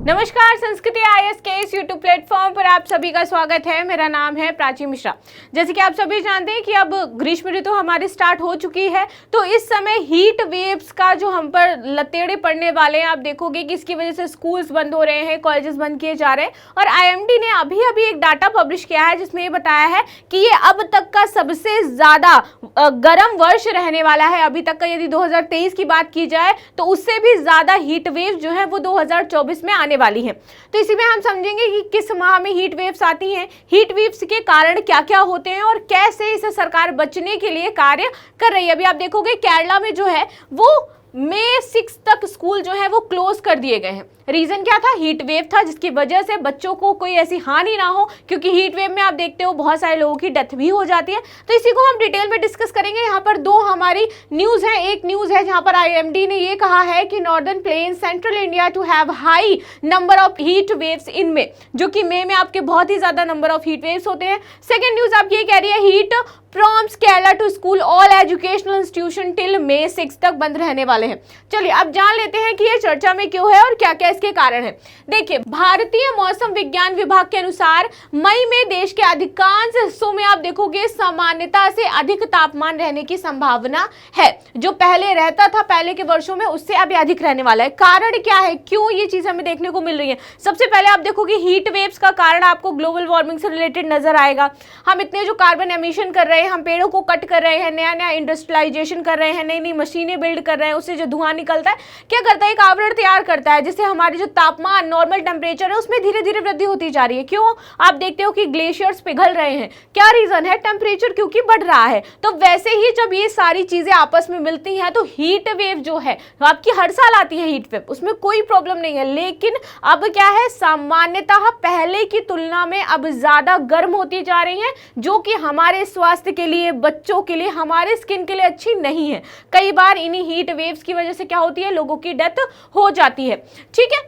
नमस्कार, संस्कृति आईएएस के इस यूट्यूब प्लेटफॉर्म पर आप सभी का स्वागत है। मेरा नाम है प्राची मिश्रा। जैसे कि आप सभी जानते हैं कि अब ग्रीष्म ऋतु हमारी स्टार्ट हो चुकी है, तो इस समय हीट वेव्स का जो हम पर लतेड़े पड़ने वाले हैं, आप देखोगे कि इसकी वजह से स्कूल्स बंद हो रहे हैं, कॉलेजेस बंद किए जा रहे हैं। और आईएमडी ने अभी एक डाटा पब्लिश किया है जिसमें ये बताया है कि ये अब तक का सबसे ज्यादा गर्म वर्ष रहने वाला है। अभी तक का यदि 2023 की बात की जाए तो उससे भी ज्यादा हीट वेव जो है वो 2024 में आने वाली है। तो इसी में हम समझेंगे कि किस माह में हीट वेव्स आती हैं, हीट वेव्स के कारण क्या क्या होते हैं और कैसे इसे सरकार बचने के लिए कार्य कर रही है। अभी आप देखोगे केरला में जो है वो मई 6 तक स्कूल जो है वो क्लोज कर दिए गए हैं। रीजन क्या था? हीट वेव था, जिसकी वजह से बच्चों को कोई ऐसी हानि ना हो, क्योंकि हीट वेव में आप देखते हो बहुत सारे लोगों की डेथ भी हो जाती है। तो इसी को हम डिटेल में डिस्कस करेंगे। यहाँ पर दो हमारी न्यूज है। एक न्यूज है जहाँ पर आईएमडी ने ये कहा है कि northern plain central India to have high number of heat waves in May, जो कि मई में आपके बहुत ही ज्यादा नंबर ऑफ हीट वेव्स होते हैं। सेकेंड न्यूज आप ये कह रही है heat prompts Kerala to school all educational institution till May 6 तक बंद रहने वाले हैं। चलिए अब जान लेते हैं कि ये चर्चा में क्यों है और क्या क्या इसके कारण है। देखिए, भारतीय मौसम विज्ञान विभाग के अनुसार मई में देश के अधिकांश हिस्सों में आप देखोगे सामान्यता से अधिक तापमान रहने की संभावना है। जो पहले रहता था पहले के वर्षों में, उससे अभी अधिक रहने वाला है। कारण क्या है, क्यों ये चीज हमें देखने को मिल रही है? सबसे पहले आप देखोगे हीट वेव्स का कारण आपको ग्लोबल वार्मिंग से रिलेटेड नजर आएगा। हम इतने जो कार्बन एमिशन कर रहे हैं, हम पेड़ों को कट कर रहे हैं, नया नया इंडस्ट्रियलाइजेशन कर रहे हैं, नई नई मशीनें बिल्ड कर रहे हैं, उससे जो धुआं निकलता है क्या करता है, एक आवरण तैयार करता है, जिससे हमारी जो तापमान नॉर्मल टेम्परेचर है उसमें धीरे धीरे वृद्धि होती जा रही है। क्यों? आप देखते हो कि ग्लेशियर्स पिघल रहे हैं। क्या रीजन है? टेम्परेचर क्योंकि बढ़ रहा है। तो वैसे ही जब ये सारी चीजें आपस में मिलती हैं तो हीट वेव जो है आपकी हर साल आती है हीट वेव, उसमें कोई प्रॉब्लम नहीं है। लेकिन अब क्या है, सामान्यतः पहले की तुलना में अब ज्यादा गर्म होती जा रही है, जो कि हमारे स्वास्थ्य के लिए, बच्चों के लिए, हमारे स्किन के लिए अच्छी नहीं है। कई बार इन्हीं हीट वेव्स की वजह से क्या होती है, लोगों की डेथ हो जाती है। ठीक है,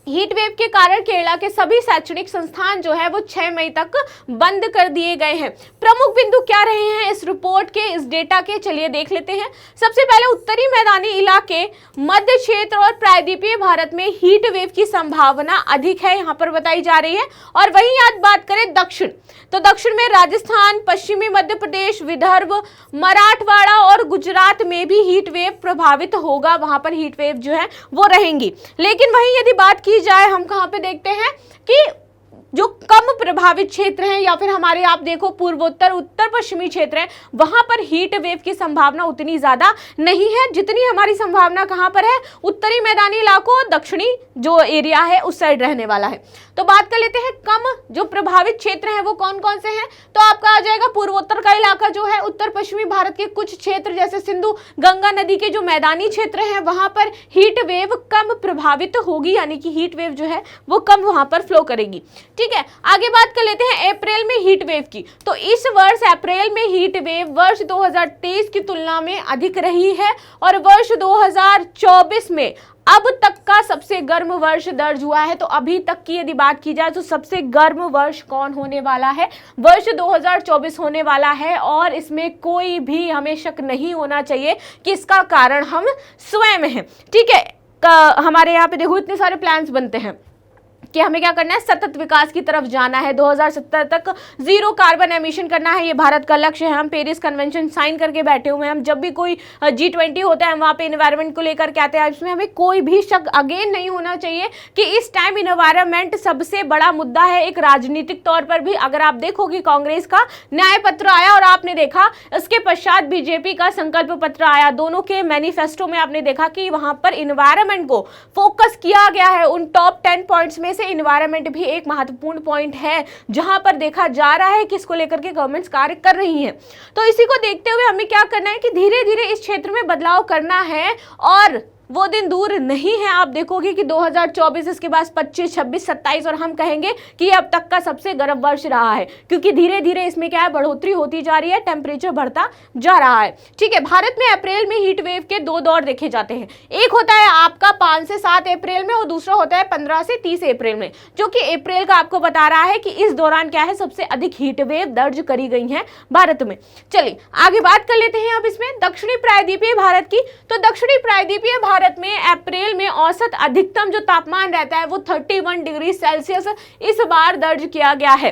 हीट वेव के कारण केरला के सभी शैक्षणिक संस्थान जो है वो 6 मई तक बंद कर दिए गए हैं। प्रमुख बिंदु क्या रहे हैं इस रिपोर्ट के, इस डेटा के, चलिए देख लेते हैं। सबसे पहले उत्तरी मैदानी इलाके, मध्य क्षेत्र और प्रायद्वीपीय भारत में हीट वेव की संभावना अधिक है, यहाँ पर बताई जा रही है। और वहीं आज बात करें दक्षिण, तो दक्षिण में राजस्थान, पश्चिमी मध्य प्रदेश, विदर्भ, मराठवाड़ा और गुजरात में भी हीट वेव प्रभावित होगा, वहां पर हीट वेव जो है वो रहेंगी। लेकिन वहीं यदि बात की जाए, हम कहां पे देखते हैं कि जो कम प्रभावित क्षेत्र हैं या फिर हमारे आप देखो पूर्वोत्तर, उत्तर पश्चिमी क्षेत्र हैं, वहां पर हीट वेव की संभावना उतनी ज्यादा नहीं है जितनी हमारी संभावना कहां पर है, उत्तरी मैदानी इलाकों, दक्षिणी जो एरिया है उस साइड रहने वाला है। तो बात कर लेते हैं कम जो प्रभावित क्षेत्र हैं वो कौन कौन से हैं। तो आपका आ जाएगा पूर्वोत्तर का इलाका जो है, उत्तर पश्चिमी भारत के कुछ क्षेत्र जैसे सिंधु गंगा नदी के जो मैदानी क्षेत्र हैं वहां पर हीट वेव कम प्रभावित होगी, यानी कि हीट वेव जो है वो कम वहां पर फ्लो करेगी। ठीक है, आगे बात कर लेते हैं अप्रैल में हीट वेव की। तो इस वर्ष अप्रैल में हीट वेव वर्ष 2023 की तुलना में अधिक रही है और वर्ष 2024 में अब तक का सबसे गर्म वर्ष दर्ज हुआ है। तो अभी तक की यदि बात की जाए तो सबसे गर्म वर्ष कौन होने वाला है? वर्ष 2024 होने वाला है। और इसमें कोई भी हमें शक नहीं होना चाहिए कि इसका कारण हम स्वयं हैं। ठीक है, हमारे यहाँ पे देखो इतने सारे प्लान्स बनते हैं कि हमें क्या करना है, सतत विकास की तरफ जाना है, 2070 तक जीरो कार्बन एमिशन करना है, ये भारत का लक्ष्य है। हम पेरिस कन्वेंशन साइन करके बैठे हुए हैं। हम जब भी कोई G20 होता है हम वहाँ पे इन्वायरमेंट को लेकर के आते हैं। इसमें हमें कोई भी शक अगेन नहीं होना चाहिए कि इस टाइम इन्वायरमेंट सबसे बड़ा मुद्दा है। एक राजनीतिक तौर पर भी अगर आप देखोगे कांग्रेस का न्याय पत्र आया और आपने देखा इसके पश्चात बीजेपी का संकल्प पत्र आया, दोनों के मैनिफेस्टो में आपने देखा कि वहां पर इन्वायरमेंट को फोकस किया गया है। उन टॉप 10 पॉइंट्स में से इन्वायरमेंट भी एक महत्वपूर्ण पॉइंट है, जहां पर देखा जा रहा है कि इसको लेकर के गवर्नमेंट्स कार्य कर रही हैं। तो इसी को देखते हुए हमें क्या करना है कि धीरे धीरे इस क्षेत्र में बदलाव करना है और वो दिन दूर नहीं है। आप देखोगे कि 2024 इसके बाद 25, 26, 27 और हम कहेंगे कि ये अब तक का सबसे गर्म वर्ष रहा है, क्योंकि धीरे धीरे इसमें क्या है, बढ़ोतरी होती जा रही है, टेम्परेचर बढ़ता जा रहा है। ठीक है, भारत में अप्रैल में हीट वेव के 2 दौर देखे जाते हैं। एक होता है आपका 5 से 7 अप्रैल में और दूसरा होता है 15 से 30 अप्रैल में, जो कि अप्रैल का आपको बता रहा है कि इस दौरान क्या है, सबसे अधिक हीट वेव दर्ज करी गई है भारत में। चलिए आगे बात कर लेते हैं अब इसमें दक्षिणी प्रायद्वीपीय भारत की। तो दक्षिणी प्रायद्वीपीय भारत भारत में अप्रैल में औसत अधिकतम जो तापमान रहता है वो 31 डिग्री सेल्सियस इस बार दर्ज किया गया है,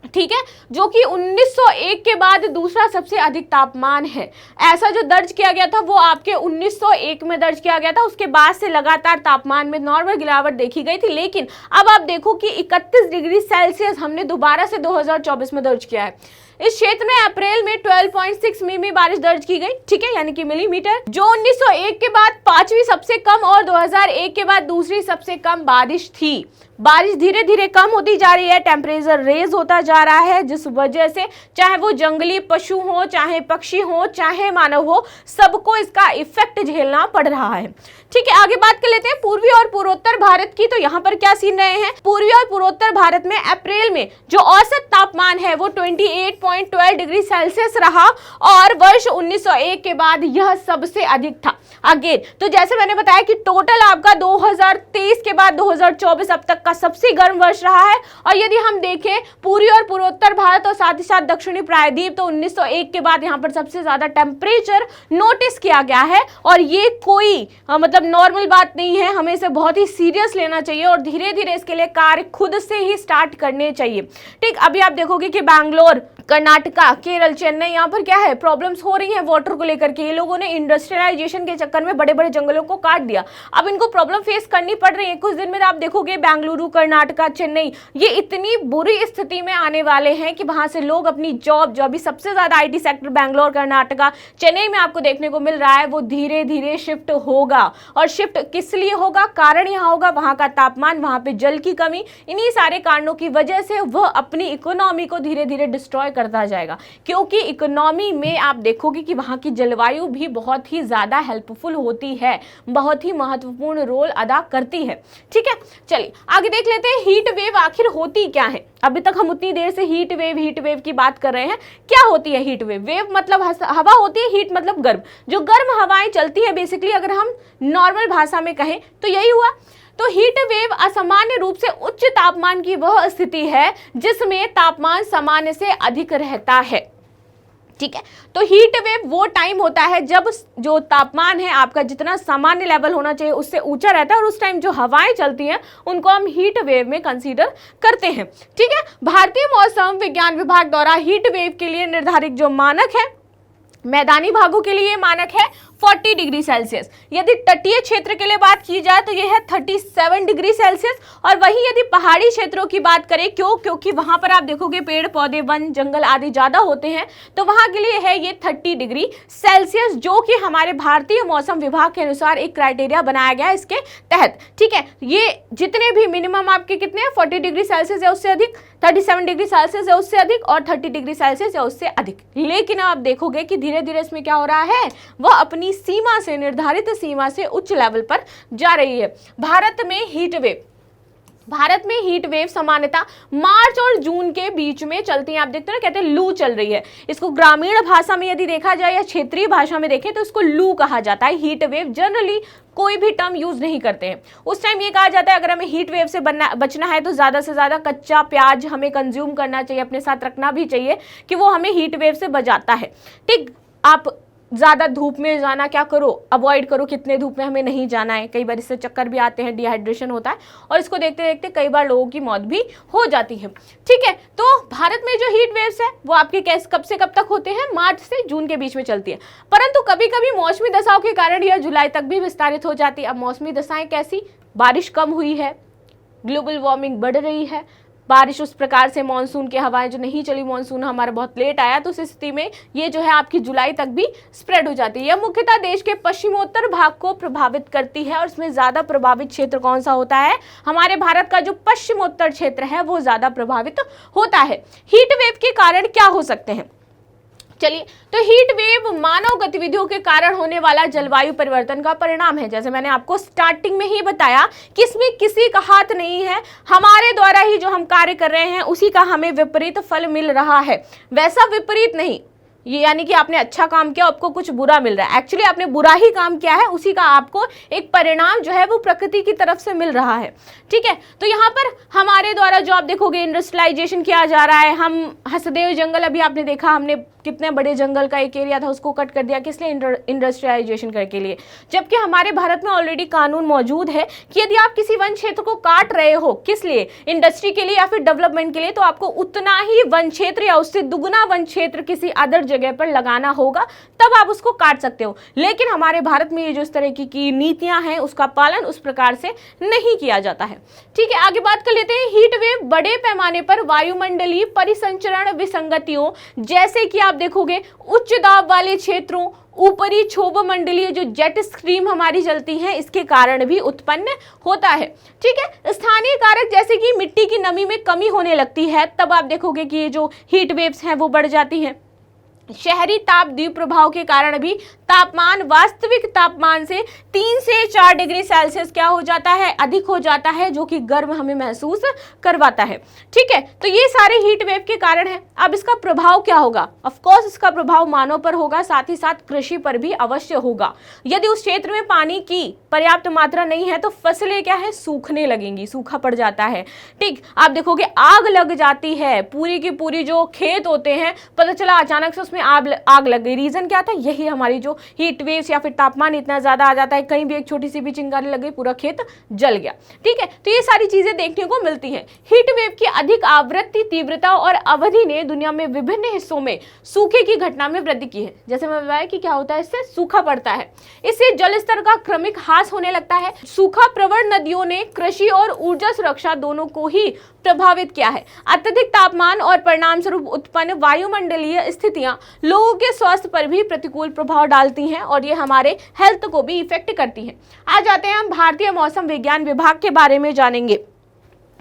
ठीक है, जो कि 1901 के बाद दूसरा सबसे अधिक तापमान है। ऐसा जो दर्ज किया गया था वो आपके 1901 में दर्ज किया गया था। उसके बाद से लगातार तापमान में नॉर्मल गिरावट देखी गई थी, लेकिन अब आप देखो कि 31 डिग्री सेल्सियस हमने दोबारा से 2024 में दर्ज किया है। इस क्षेत्र में अप्रैल में 12.6 मिमी बारिश दर्ज की गई, ठीक है, यानी कि मिलीमीटर, जो 1901 के बाद पांचवी सबसे कम और 2001 के बाद दूसरी सबसे कम बारिश थी। बारिश धीरे धीरे कम होती जा रही है, टेम्परेचर रेज होता जा रहा है, जिस वजह से चाहे वो जंगली पशु हो, चाहे पक्षी हो, चाहे मानव हो, सबको इसका इफेक्ट झेलना पड़ रहा है। ठीक है, आगे बात कर लेते हैं पूर्वी और पूर्वोत्तर भारत की। तो यहाँ पर क्या सीन रहे हैं, पूर्वी और पूर्वोत्तर भारत में अप्रैल में जो औसत तापमान है वो 28.12 डिग्री सेल्सियस रहा और वर्ष 1901 के बाद यह सबसे अधिक था। अगेन तो जैसे मैंने बताया कि टोटल आपका 2023 के बाद 2024 अब तक का सबसे गर्म वर्ष रहा है। और यदि हम देखें पूर्वी और पूर्वोत्तर भारत और साथ ही साथ दक्षिणी प्रायद्वीप, तो 1901 के बाद यहाँ पर सबसे ज्यादा टेम्परेचर नोटिस किया गया है। और ये कोई मतलब नॉर्मल बात नहीं है, हमें इसे बहुत ही सीरियस लेना चाहिए और धीरे धीरे इसके लिए कार्य खुद से ही स्टार्ट करने चाहिए। ठीक, अभी आप देखोगे कि बैंगलोर, कर्नाटका, केरल, चेन्नई, यहाँ पर क्या है, प्रॉब्लम्स हो रही हैं वाटर को लेकर के। ये लोगों ने इंडस्ट्रियलाइजेशन के चक्कर में बड़े बड़े जंगलों को काट दिया, अब इनको प्रॉब्लम फेस करनी पड़ रही है। कुछ दिन में आप देखोगे बेंगलुरु, कर्नाटका, चेन्नई, ये इतनी बुरी स्थिति में आने वाले हैं कि वहां से लोग अपनी जॉब, जो अभी सबसे ज्यादा आईटी सेक्टर बैंगलोर, कर्नाटका, चेन्नई में आपको देखने को मिल रहा है, वो धीरे धीरे शिफ्ट होगा। और शिफ्ट किस लिए होगा, कारण यहाँ होगा वहां का तापमान, वहां पे जल की कमी, इन्हीं सारे कारणों की वजह से वह अपनी इकोनॉमी को धीरे धीरे डिस्ट्रॉय करता जाएगा। क्योंकि इकोनॉमी में आप देखोगे कि वहां की जलवायु भी बहुत ही ज्यादा हेल्पफुल होती है, बहुत ही महत्वपूर्ण रोल अदा करती है। ठीक है, चलिए आगे देख लेते हैं हीट वेव आखिर होती क्या है। अभी तक हम उतनी देर से हीट वेव की बात कर रहे हैं। क्या होती है हीट वेव? वेव मतलब हवा होती है, हीट मतलब गर्म। जो गर्म हवाएं चलती है बेसिकली, अगर हम नॉर्मल भाषा में कहें तो यही हुआ। तो हीट वेव असामान्य रूप से उच्च तापमान की वह स्थिति है जिसमें तापमान सामान्य से अधिक रहता है। ठीक है, तो हीट वेव वो टाइम होता है जब जो तापमान है आपका जितना सामान्य लेवल होना चाहिए उससे ऊंचा रहता है, और उस टाइम जो हवाएं चलती हैं उनको हम हीट वेव में कंसीडर करते हैं। ठीक है, भारतीय मौसम विज्ञान विभाग द्वारा हीट वेव के लिए निर्धारित जो मानक है, मैदानी भागों के लिए मानक है 40 डिग्री सेल्सियस। यदि तटीय क्षेत्र के लिए बात की जाए तो यह है 37 डिग्री सेल्सियस। और वहीं यदि पहाड़ी क्षेत्रों की बात करें, क्योंकि वहां पर आप देखोगे पेड़ पौधे, वन जंगल आदि ज्यादा होते हैं, तो वहां के लिए है ये 30 डिग्री सेल्सियस, जो कि हमारे भारतीय मौसम विभाग के अनुसार एक क्राइटेरिया बनाया गया है इसके तहत। ठीक है, ये जितने भी मिनिमम आपके कितने हैं, 40 डिग्री सेल्सियस या उससे अधिक, 37 डिग्री सेल्सियस या उससे अधिक, और 30 डिग्री सेल्सियस या उससे अधिक। लेकिन आप देखोगे कि धीरे धीरे इसमें क्या हो रहा है, वह अपनी सीमा से, निर्धारित सीमा से उच्च लेवल पर जा रही है। भारत में हीट वेव सामान्यतः मार्च और जून के बीच में चलती है। आप देखते हैं ना, कहते हैं लू चल रही है। इसको ग्रामीण भाषा में यदि देखा जाए या क्षेत्रीय भाषा में देखें तो इसको लू कहा जाता है। हीट वेव जनरली कोई भी टर्म यूज नहीं करते हैं। उस टाइम ये कहा जाता है अगर हमें हीट वेव से बचना है तो ज्यादा से ज्यादा कच्चा प्याज हमें कंज्यूम करना चाहिए, अपने साथ रखना भी चाहिए कि वो हमें हीट वेव से बचाता है। ठीक, आप ज़्यादा धूप में जाना क्या करो, अवॉइड करो, कितने धूप में हमें नहीं जाना है। कई बार इससे चक्कर भी आते हैं, डिहाइड्रेशन होता है, और इसको देखते देखते कई बार लोगों की मौत भी हो जाती है। ठीक है, तो भारत में जो हीट वेव्स है वो आपके कब से कब तक होते हैं, मार्च से जून के बीच में चलती है। परंतु कभी कभी मौसमी दशाओं के कारण यह जुलाई तक भी विस्तारित हो जाती है। अब मौसमी दशाएं कैसी, बारिश कम हुई है, ग्लोबल वार्मिंग बढ़ रही है, बारिश उस प्रकार से, मानसून की हवाएं जो नहीं चली, मानसून हमारा बहुत लेट आया, तो उस स्थिति में ये जो है आपकी जुलाई तक भी स्प्रेड हो जाती है। यह मुख्यतः देश के पश्चिमोत्तर भाग को प्रभावित करती है, और इसमें ज्यादा प्रभावित क्षेत्र कौन सा होता है, हमारे भारत का जो पश्चिमोत्तर क्षेत्र है वो ज्यादा प्रभावित होता है। हीट वेव के कारण क्या हो सकते हैं, चलिए, तो हीट वेव मानव गतिविधियों के कारण होने वाला जलवायु परिवर्तन का परिणाम है। जैसे मैंने आपको स्टार्टिंग में ही बताया कि इसमें किसी का हाथ नहीं है, हमारे द्वारा ही जो हम कार्य कर रहे हैं उसी का हमें विपरीत फल मिल रहा है। वैसा विपरीत नहीं, ये यानी कि आपने अच्छा काम किया, आपको कुछ बुरा मिल रहा है, एक्चुअली आपने बुरा ही काम किया है, उसी का आपको एक परिणाम जो है वो प्रकृति की तरफ से मिल रहा है। ठीक है, तो यहाँ पर हमारे द्वारा जो आप देखोगे इंडस्ट्रियलाइजेशन किया जा रहा है। हम हसदेव जंगल, अभी आपने देखा हमने कितने बड़े जंगल का एक एरिया था उसको कट कर दिया, किस लिए? इंडस्ट्रियलाइजेशन के लिए। जबकि हमारे भारत में ऑलरेडी कानून मौजूद है कि यदि आप किसी वन क्षेत्र को काट रहे हो, किस लिए? इंडस्ट्री के लिए या फिर डेवलपमेंट के लिए, तो आपको उतना ही वन क्षेत्र या उससे दुगना वन क्षेत्र किसी अदर जगह पर लगाना होगा, तब आप उसको काट सकते हो। लेकिन हमारे भारत में ये जो इस तरह की नीतियां हैं उसका पालन उस प्रकार से नहीं किया जाता है। ठीक है, आगे बात कर लेते हैं। हीट वेव बड़े पैमाने पर वायुमंडलीय परिसंचरण विसंगतियों, जैसे कि आप देखोगे उच्च दाब वाले क्षेत्रों, ऊपरी क्षोभ मंडलीय जो जेट स्ट्रीम हमारी चलती है, इसके कारण भी उत्पन्न होता है। ठीक है, स्थानीय कारक जैसे कि मिट्टी की नमी में कमी होने लगती है, तब आप देखोगे कि ये जो हीट वेव्स हैं वो बढ़ जाती हैं। शहरी ताप द्वीप प्रभाव के कारण भी तापमान वास्तविक तापमान से 3 से 4 डिग्री सेल्सियस क्या हो जाता है? अधिक हो जाता है, जो कि गर्म हमें महसूस करवाता है। ठीक है, तो ये सारे हीट वेव के कारण है। अब इसका प्रभाव क्या होगा? ऑफ कोर्स इसका प्रभाव मानव पर होगा, साथ ही साथ कृषि पर भी अवश्य होगा। यदि उस क्षेत्र में पानी की पर्याप्त मात्रा नहीं है तो फसलें क्या है? सूखने लगेंगी, सूखा पड़ जाता है। ठीक, आप देखोगे आग लग जाती है, पूरी की पूरी जो खेत होते हैं, पता चला अचानक से उसमें आग लग गई। रीजन क्या था? यही हमारी जो हीट वेव्स या फिर तापमान इतना ज्यादा आ जाता है, कहीं भी एक छोटी सी भी चिंगारी लग गई, पूरा खेत जल गया। ठीक है, तो ये सारी चीजें देखने को मिलती हैं। हीट वेव की अधिक आवृत्ति, तीव्रता और अवधि ने दुनिया में विभिन्न हिस्सों में सूखे की घटना में वृद्धि की है। जैसे मैं बताया कि क्या होता है, इससे सूखा पड़ता है, इससे जल स्तर का क्रमिक ह्रास होने लगता है। सूखा प्रवण नदियों ने कृषि और ऊर्जा सुरक्षा दोनों को ही प्रभावित किया है। अत्यधिक तापमान और परिणाम स्वरूप उत्पन्न वायुमंडलीय स्थितियां लोगों के स्वास्थ्य पर भी प्रतिकूल प्रभाव डालती हैं और ये हमारे हेल्थ को भी इफेक्ट करती हैं। आज आते हैं हम भारतीय मौसम विज्ञान विभाग के बारे में जानेंगे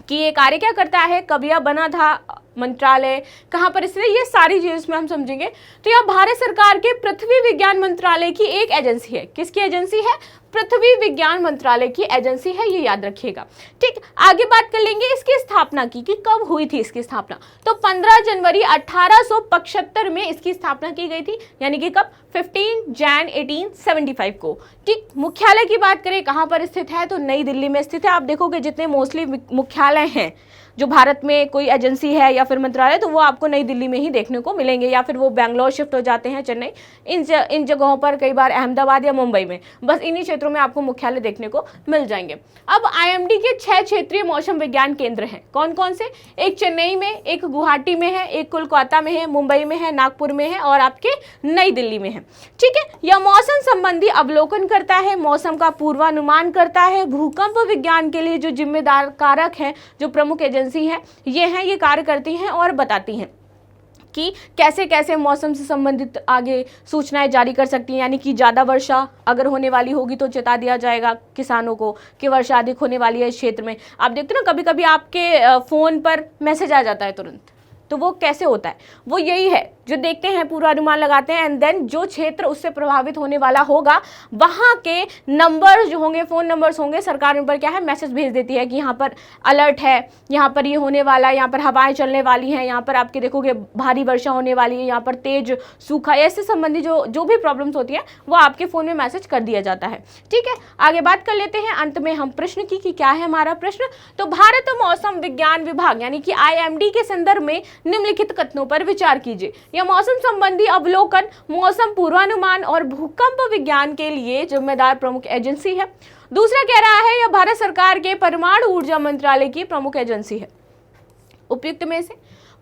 कि ये कार्य क्या करता है, कब यह बना था, मंत्रालय कहाँ पर, इसलिए ये सारी चीजें इसमें हम समझेंगे। तो यह भारत सरकार के पृथ्वी विज्ञान मंत्रालय की एक एजेंसी है। किसकी एजेंसी है? पृथ्वी विज्ञान मंत्रालय की एजेंसी है, ये याद रखिएगा। ठीक, आगे बात कर लेंगे इसकी स्थापना की कि कब हुई थी इसकी स्थापना। तो 15 जनवरी 1875 में इसकी स्थापना की गई थी, यानी कि कब? 15 जैन 1875 को। ठीक, मुख्यालय की बात करें कहाँ पर स्थित है, तो नई दिल्ली में स्थित है। आप देखोगे जितने मोस्टली मुख्यालय हैं जो भारत में कोई एजेंसी है या फिर मंत्रालय, तो वो आपको नई दिल्ली में ही देखने को मिलेंगे, या फिर वो बेंगलोर शिफ्ट हो जाते हैं, चेन्नई, इन जगहों पर, कई बार अहमदाबाद या मुंबई में, बस इन्हीं क्षेत्रों में आपको मुख्यालय देखने को मिल जाएंगे। अब आईएमडी के 6 क्षेत्रीय मौसम विज्ञान केंद्र हैं। कौन कौन से? एक चेन्नई में, एक गुवाहाटी में है, एक कोलकाता में है, मुंबई में है, नागपुर में है और आपके नई दिल्ली में है। ठीक है, यह मौसम संबंधी अवलोकन करता है, मौसम का पूर्वानुमान करता है। भूकंप विज्ञान के लिए जो जिम्मेदार कारक हैं, जो प्रमुख एजेंसी है, ये हैं, ये कार्य करती हैं और बताती हैं कि कैसे कैसे मौसम से संबंधित आगे सूचनाएं जारी कर सकती हैं। यानी कि ज़्यादा वर्षा अगर होने वाली होगी तो चेता दिया जाएगा किसानों को कि वर्षा अधिक होने वाली है इस क्षेत्र में। आप देखते हो ना, कभी कभी आपके फ़ोन पर मैसेज आ जाता है तुरंत, तो वो कैसे होता है? वो यही है, जो देखते हैं पूर्वानुमान लगाते हैं एंड देन जो क्षेत्र उससे प्रभावित होने वाला होगा वहाँ के नंबर्स जो होंगे, फ़ोन नंबर्स होंगे, सरकार उन पर क्या है, मैसेज भेज देती है कि यहाँ पर अलर्ट है, यहाँ पर ये होने वाला है, यहाँ पर हवाएं चलने वाली हैं, यहाँ पर आपके देखोगे भारी वर्षा होने वाली है, यहाँ पर तेज सूखा, ऐसे संबंधी जो भी प्रॉब्लम्स होती है वो आपके फ़ोन में मैसेज कर दिया जाता है। ठीक है, आगे बात कर लेते हैं अंत में हम प्रश्न की कि क्या है हमारा प्रश्न। तो भारत मौसम विज्ञान विभाग यानी कि आईएमडी के संदर्भ में निम्नलिखित कथनों पर विचार कीजिए। यह मौसम संबंधी अवलोकन, मौसम पूर्वानुमान और भूकंप विज्ञान के लिए जिम्मेदार प्रमुख एजेंसी है। दूसरा कह रहा है यह भारत सरकार के परमाणु ऊर्जा मंत्रालय की प्रमुख एजेंसी है। उपयुक्त में से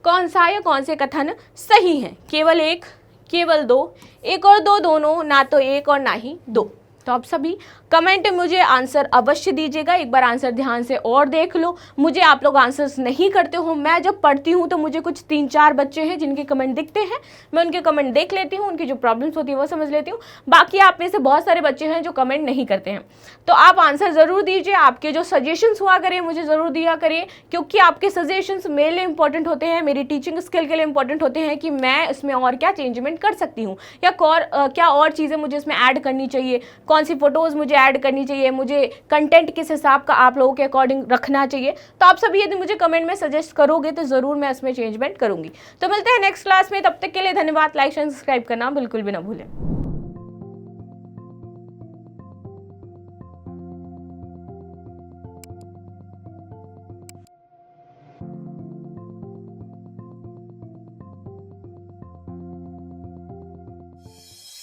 कौन सा या कौन से कथन सही है? केवल एक, केवल दो, एक और दो दोनों, ना तो एक और ना ही दो। तो आप सभी कमेंट में मुझे आंसर अवश्य दीजिएगा। एक बार आंसर ध्यान से और देख लो। मुझे आप लोग आंसर्स नहीं करते हो, मैं जब पढ़ती हूँ तो मुझे कुछ 3-4 बच्चे हैं जिनके कमेंट दिखते हैं, मैं उनके कमेंट देख लेती हूँ, उनकी जो प्रॉब्लम्स होती है वो समझ लेती हूँ। बाकी आप में से बहुत सारे बच्चे हैं जो कमेंट नहीं करते हैं, तो आप आंसर ज़रूर दीजिए। आपके जो सजेशंस हुआ करें मुझे ज़रूर दिया करिए, क्योंकि आपके सजेशंस मेरे लिए इंपॉर्टेंट होते हैं, मेरी टीचिंग स्किल के लिए इंपॉर्टेंट होते हैं कि मैं इसमें और क्या चेंजमेंट कर सकती हूँ या क्या और चीज़ें मुझे इसमें ऐड करनी चाहिए, कौन सी फोटोज़ मुझे ऐड करनी चाहिए, मुझे कंटेंट किस हिसाब का आप लोगों के अकॉर्डिंग रखना चाहिए। तो आप सभी यदि मुझे कमेंट में सजेस्ट करोगे तो ज़रूर मैं इसमें चेंजमेंट करूँगी। तो मिलते हैं नेक्स्ट क्लास में, तब तक के लिए धन्यवाद। लाइक एंड सब्सक्राइब करना बिल्कुल भी ना भूलें।